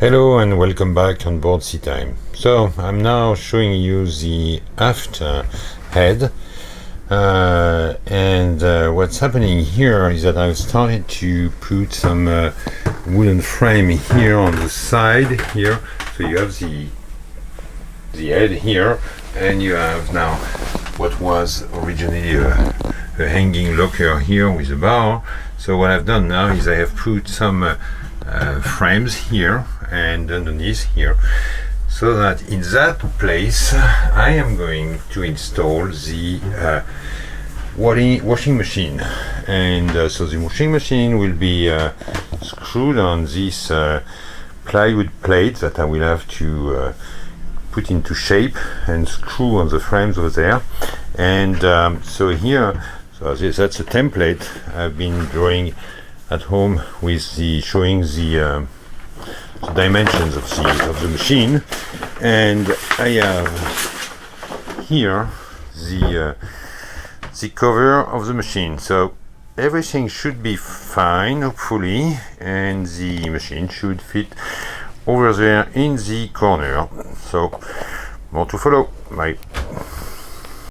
Hello and welcome back on board Seatime. So I'm now showing you the aft head, and what's happening here is that I've started to put some wooden frame here on the side here. So you have the head here, and you have now what was originally a hanging locker here with a bar. So what I've done now is I have put some frames here and underneath here, so that in that place I am going to install the washing machine, and so the washing machine will be screwed on this plywood plate that I will have to put into shape and screw on the frames over there. And so here, so that's a template I've been drawing at home with showing the dimensions of the machine, and I have here the cover of the machine. So everything should be fine, hopefully, and the machine should fit over there in the corner. So more to follow. Bye.